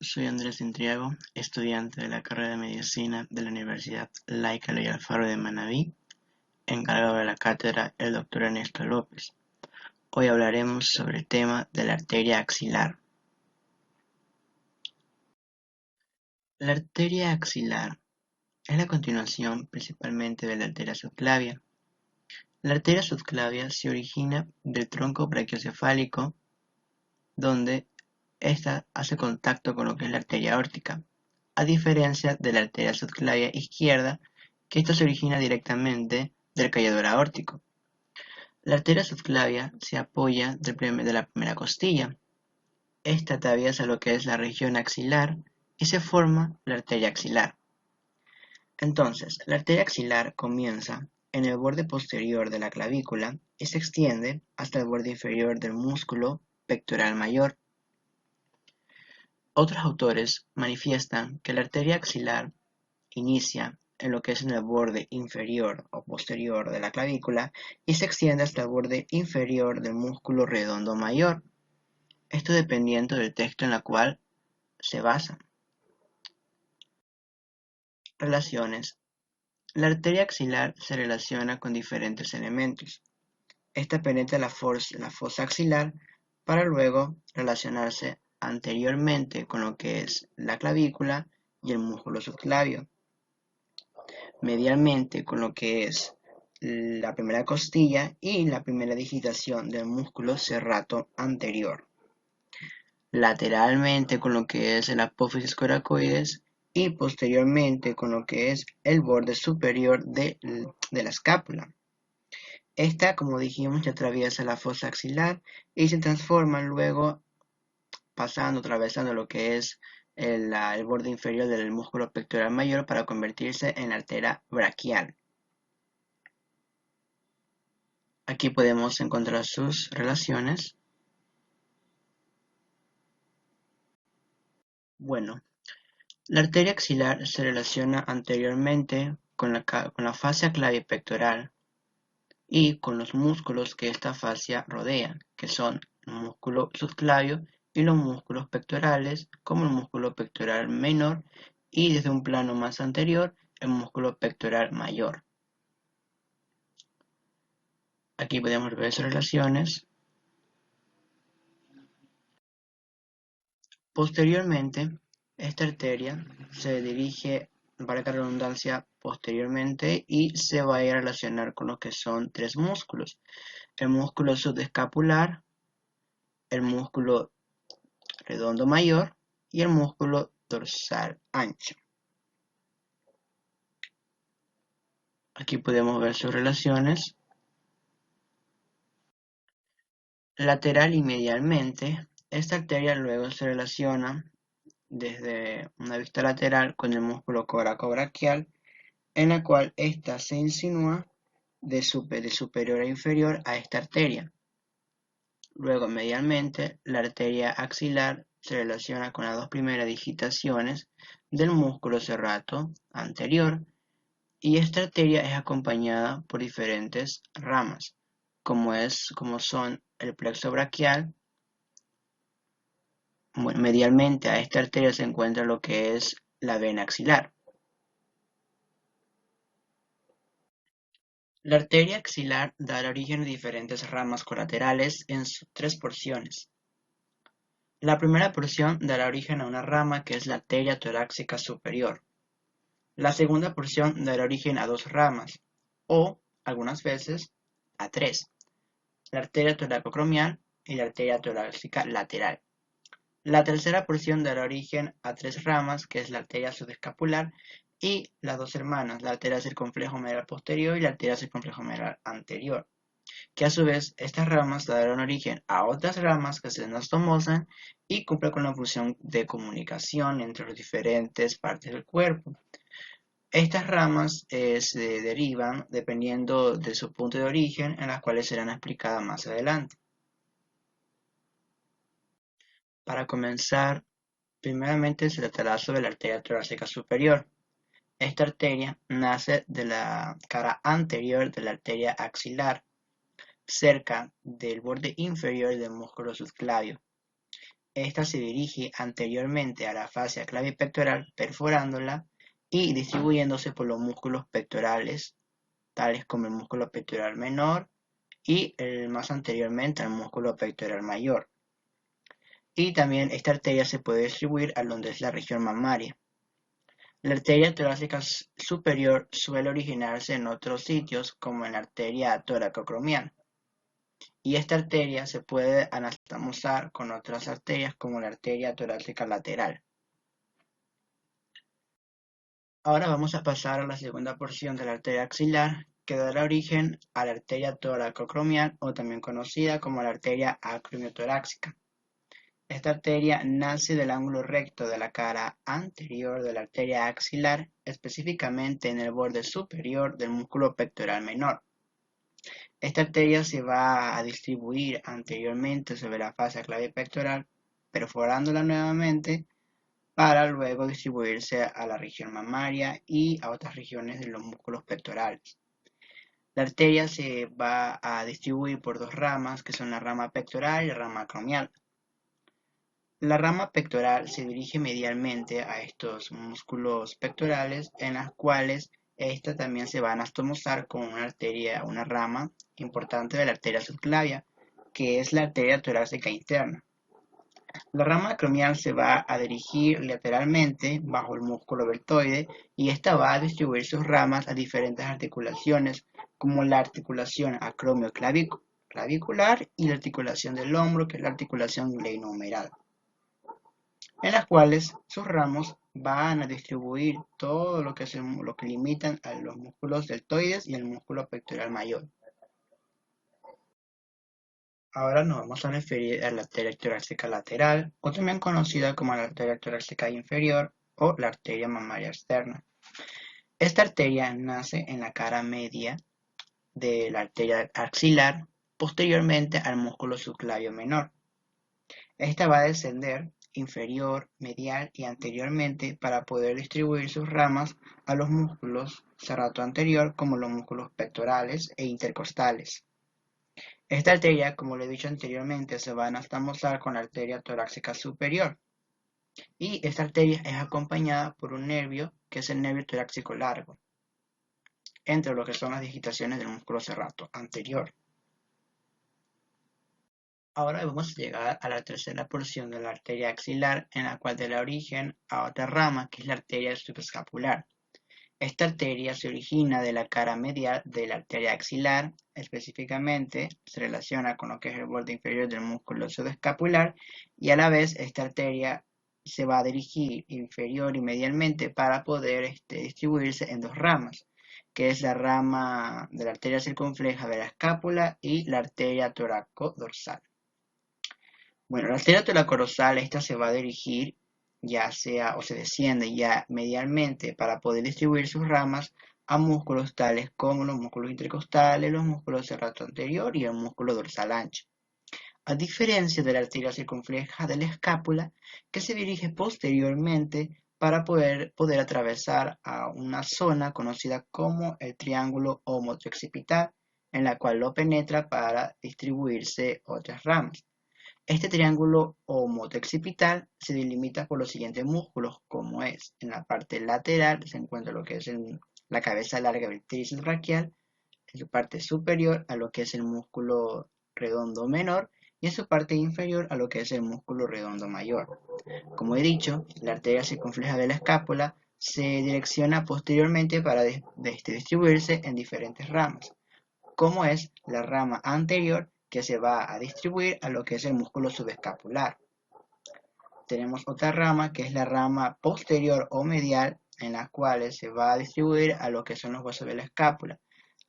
soy Andrés Intriago, estudiante de la carrera de Medicina de la Universidad Laica Loyola Alfaro de Manabí, encargado de la cátedra el Dr. Ernesto López. Hoy hablaremos sobre el tema de la arteria axilar. La arteria axilar es la continuación principalmente de la arteria subclavia. La arteria subclavia se origina del tronco brachiocefálico, donde ésta hace contacto con lo que es la arteria aórtica, a diferencia de la arteria subclavia izquierda, que esta se origina directamente del callador aórtico. La arteria subclavia se apoya de la primera costilla. Esta atraviesa lo que es la región axilar y se forma la arteria axilar. Entonces, la arteria axilar comienza en el borde posterior de la clavícula y se extiende hasta el borde inferior del músculo pectoral mayor. Otros autores manifiestan que la arteria axilar inicia en lo que es en el borde inferior o posterior de la clavícula y se extiende hasta el borde inferior del músculo redondo mayor. Esto dependiendo del texto en el cual se basa. Relaciones. La arteria axilar se relaciona con diferentes elementos. Esta penetra la fosa axilar para luego relacionarse anteriormente con lo que es la clavícula y el músculo subclavio, medialmente con lo que es la primera costilla y la primera digitación del músculo serrato anterior, lateralmente con lo que es el apófisis coracoides y posteriormente con lo que es el borde superior de la escápula. Esta, como dijimos, ya atraviesa la fosa axilar y se transforma luego atravesando lo que es el borde inferior del músculo pectoral mayor para convertirse en la arteria braquial. Aquí podemos encontrar sus relaciones. Bueno, la arteria axilar se relaciona anteriormente con la fascia clavipectoral y con los músculos que esta fascia rodea, que son el músculo subclavio y los músculos pectorales, como el músculo pectoral menor y desde un plano más anterior, el músculo pectoral mayor. Aquí podemos ver sus relaciones. Posteriormente, esta arteria se dirige, valga la redundancia, posteriormente y se va a ir a relacionar con lo que son tres músculos: el músculo subescapular, el músculo redondo mayor y el músculo dorsal ancho. Aquí podemos ver sus relaciones. Lateral y medialmente, esta arteria luego se relaciona desde una vista lateral con el músculo coracobraquial, en la cual ésta se insinúa de superior a inferior a esta arteria. Luego, medialmente, la arteria axilar se relaciona con las dos primeras digitaciones del músculo serrato anterior, y esta arteria es acompañada por diferentes ramas, como son el plexo braquial. Medialmente a esta arteria se encuentra lo que es la vena axilar. La arteria axilar da origen a diferentes ramas colaterales en tres porciones. La primera porción dará origen a una rama que es la arteria torácica superior. La segunda porción dará origen a dos ramas, o, algunas veces, a tres: la arteria toracocromial y la arteria torácica lateral. La tercera porción dará origen a tres ramas, que es la arteria subescapular y las dos hermanas, la arteria circunflejomeral posterior y la arteria circunflejomeral anterior, que a su vez estas ramas darán origen a otras ramas que se anastomosan y cumplen con la función de comunicación entre las diferentes partes del cuerpo. Estas ramas se derivan dependiendo de su punto de origen, en las cuales serán explicadas más adelante. Para comenzar, primeramente se tratará sobre la arteria torácica superior. Esta arteria nace de la cara anterior de la arteria axilar, cerca del borde inferior del músculo subclavio, Esta se dirige anteriormente a la fascia clavipectoral, perforándola y distribuyéndose por los músculos pectorales, tales como el músculo pectoral menor y más anteriormente al músculo pectoral mayor. Y también esta arteria se puede distribuir a donde es la región mamaria. La arteria torácica superior suele originarse en otros sitios, como en la arteria toracoacromial. Y esta arteria se puede anastomosar con otras arterias, como la arteria torácica lateral. Ahora vamos a pasar a la segunda porción de la arteria axilar, que dará origen a la arteria toracoacromial, o también conocida como la arteria acromiotorácica. Esta arteria nace del ángulo recto de la cara anterior de la arteria axilar, específicamente en el borde superior del músculo pectoral menor. Esta arteria se va a distribuir anteriormente sobre la fascia clavipectoral, perforándola nuevamente para luego distribuirse a la región mamaria y a otras regiones de los músculos pectorales. La arteria se va a distribuir por dos ramas, que son la rama pectoral y la rama acromial. La rama pectoral se dirige medialmente a estos músculos pectorales, en las cuales esta también se va a anastomosar con una arteria, una rama importante de la arteria subclavia, que es la arteria torácica interna. La rama acromial se va a dirigir lateralmente bajo el músculo deltoide y esta va a distribuir sus ramas a diferentes articulaciones, como la articulación acromioclavicular y la articulación del hombro, que es la articulación glenohumeral, en las cuales sus ramos van a distribuir todo lo que limitan a los músculos deltoides y el músculo pectoral mayor. Ahora nos vamos a referir a la arteria torácica lateral, o también conocida como la arteria torácica inferior o la arteria mamaria externa. Esta arteria nace en la cara media de la arteria axilar, posteriormente al músculo subclavio menor. Esta va a descender inferior, medial y anteriormente para poder distribuir sus ramas a los músculos serrato anterior, como los músculos pectorales e intercostales. Esta arteria, como lo he dicho anteriormente, se va a anastomosar con la arteria torácica superior. Y esta arteria es acompañada por un nervio, que es el nervio torácico largo, entre lo que son las digitaciones del músculo serrato anterior. Ahora vamos a llegar a la tercera porción de la arteria axilar, en la cual da origen a otra rama, que es la arteria subescapular. Esta arteria se origina de la cara medial de la arteria axilar, específicamente se relaciona con lo que es el borde inferior del músculo subescapular, y a la vez esta arteria se va a dirigir inferior y medialmente para poder distribuirse en dos ramas, que es la rama de la arteria circunfleja de la escápula y la arteria toracodorsal. Bueno, la arteria toracodorsal, esta se va a dirigir ya sea o se desciende ya medialmente para poder distribuir sus ramas a músculos tales como los músculos intercostales, los músculos serrato anterior y el músculo dorsal ancho. A diferencia de la arteria circunfleja de la escápula, que se dirige posteriormente para poder atravesar a una zona conocida como el triángulo homotroccipital, en la cual lo penetra para distribuirse otras ramas. Este triángulo homotroccipital se delimita por los siguientes músculos, como es en la parte lateral se encuentra lo que es la cabeza larga del tríceps braquial, en su parte superior a lo que es el músculo redondo menor y en su parte inferior a lo que es el músculo redondo mayor. Como he dicho, la arteria circunfleja de la escápula se direcciona posteriormente para distribuirse en diferentes ramas, como es la rama anterior, que se va a distribuir a lo que es el músculo subescapular. Tenemos otra rama que es la rama posterior o medial, en la cual se va a distribuir a lo que son los huesos de la escápula.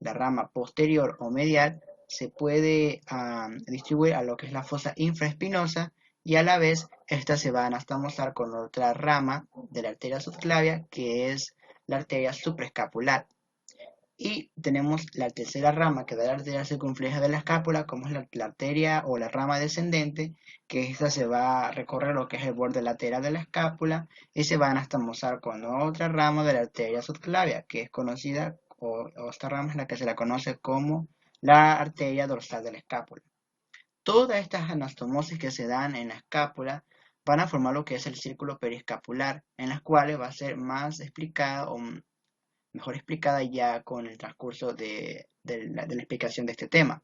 La rama posterior o medial se puede distribuir a lo que es la fosa infraespinosa y a la vez esta se va a anastomosar con otra rama de la arteria subclavia, que es la arteria supraescapular. Y tenemos la tercera rama que da la arteria circunfleja de la escápula, como es la arteria o la rama descendente, que esta se va a recorrer lo que es el borde lateral de la escápula y se va a anastomosar con otra rama de la arteria subclavia, que es conocida, o esta rama es la que se la conoce como la arteria dorsal de la escápula. Todas estas anastomosis que se dan en la escápula van a formar lo que es el círculo periescapular, en las cuales va a ser más explicada o mejor explicada ya con el transcurso de la explicación de este tema.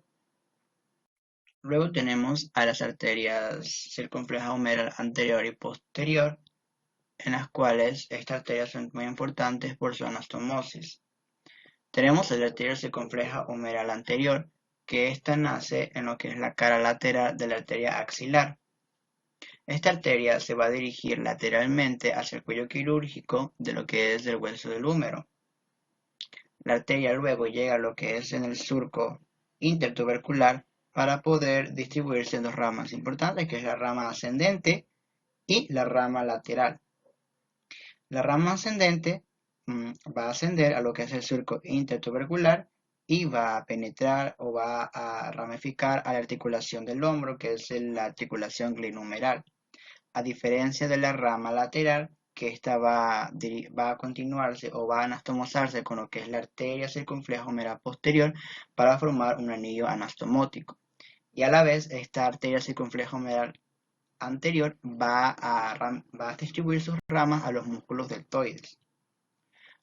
Luego tenemos a las arterias circunfleja humeral anterior y posterior, en las cuales estas arterias son muy importantes por su anastomosis. Tenemos la arteria circunfleja humeral anterior, que ésta nace en lo que es la cara lateral de la arteria axilar. Esta arteria se va a dirigir lateralmente hacia el cuello quirúrgico de lo que es el hueso del húmero. La arteria luego llega a lo que es en el surco intertubercular para poder distribuirse en dos ramas importantes, que es la rama ascendente y la rama lateral. La rama ascendente va a ascender a lo que es el surco intertubercular y va a penetrar o va a ramificar a la articulación del hombro, que es la articulación glenohumeral. A diferencia de la rama lateral, que esta va a continuarse o va a anastomosarse con lo que es la arteria circunfleja humeral posterior para formar un anillo anastomótico. Y a la vez, esta arteria circunfleja humeral anterior va a distribuir sus ramas a los músculos deltoides.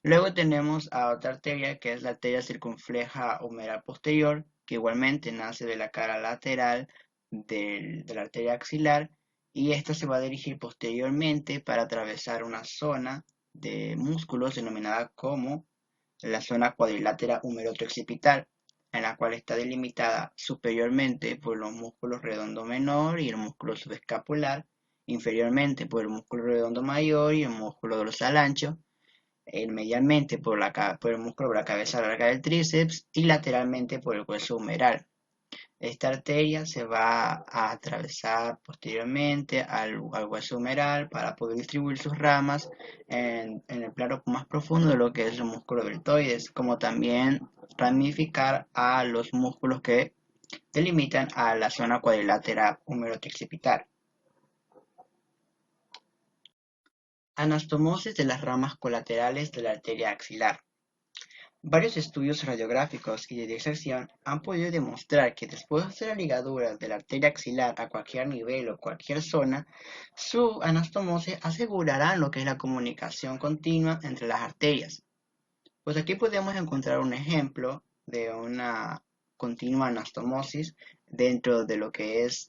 Luego tenemos a otra arteria que es la arteria circunfleja humeral posterior, que igualmente nace de la cara lateral de la arteria axilar, y esta se va a dirigir posteriormente para atravesar una zona de músculos denominada como la zona cuadrilátera humerotro-occipital, en la cual está delimitada superiormente por los músculos redondo menor y el músculo subescapular, inferiormente por el músculo redondo mayor y el músculo dorsal ancho, medialmente por el músculo de la cabeza larga del tríceps y lateralmente por el hueso humeral. Esta arteria se va a atravesar posteriormente al hueso humeral para poder distribuir sus ramas en el plano más profundo de lo que es el músculo deltoides, como también ramificar a los músculos que delimitan a la zona cuadrilátera humerotro-occipital. Anastomosis de las ramas colaterales de la arteria axilar. Varios estudios radiográficos y de disección han podido demostrar que después de la ligadura de la arteria axilar a cualquier nivel o cualquier zona, su anastomosis asegurará lo que es la comunicación continua entre las arterias. Pues aquí podemos encontrar un ejemplo de una continua anastomosis dentro de lo que es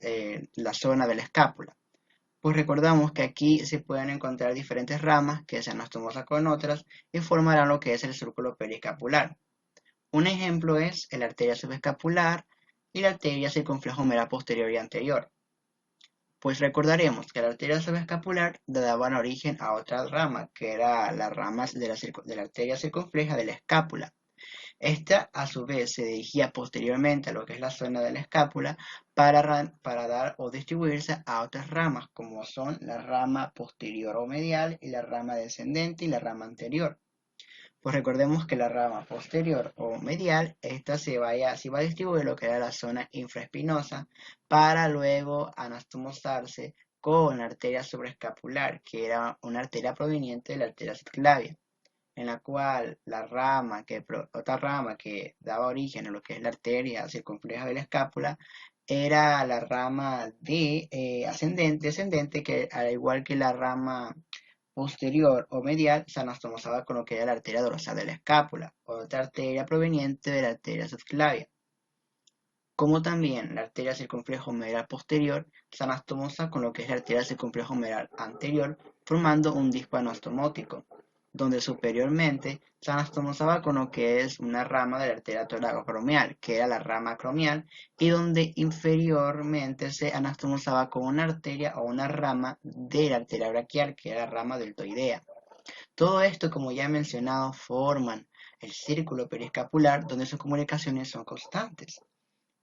la zona de la escápula. Pues recordamos que aquí se pueden encontrar diferentes ramas que se anastomosan con otras y formarán lo que es el círculo periescapular. Un ejemplo es la arteria subescapular y la arteria circunfleja humeral posterior y anterior. Pues recordaremos que la arteria subescapular daban origen a otra rama, que era las ramas de la arteria circunfleja de la escápula. Esta, a su vez, se dirigía posteriormente a lo que es la zona de la escápula para dar o distribuirse a otras ramas, como son la rama posterior o medial y la rama descendente y la rama anterior. Pues recordemos que la rama posterior o medial, esta se va a distribuir lo que era la zona infraespinosa para luego anastomosarse con la arteria sobreescapular, que era una arteria proveniente de la arteria subclavia, en la cual otra rama que daba origen a lo que es la arteria circunfleja de la escápula era la rama de descendente, que al igual que la rama posterior o medial se anastomosaba con lo que era la arteria dorsal de la escápula, otra arteria proveniente de la arteria subclavia. Como también la arteria circunfleja humeral posterior se anastomosa con lo que es la arteria circunfleja humeral anterior, formando un disco anastomótico, donde superiormente se anastomosaba con lo que es una rama de la arteria toracoacromial, que era la rama acromial, y donde inferiormente se anastomosaba con una arteria o una rama de la arteria braquial, que era la rama deltoidea. Todo esto, como ya he mencionado, forman el círculo periescapular, donde sus comunicaciones son constantes.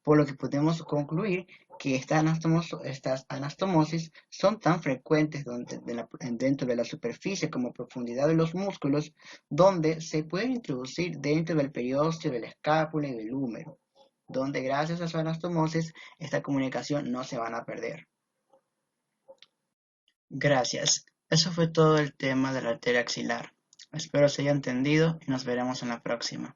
Por lo que podemos concluir que estas anastomosis son tan frecuentes dentro de la superficie como profundidad de los músculos, donde se pueden introducir dentro del periósteo de la escápula y del húmero, donde gracias a su anastomosis esta comunicación no se van a perder. Gracias. Eso fue todo el tema de la arteria axilar. Espero se haya entendido y nos veremos en la próxima.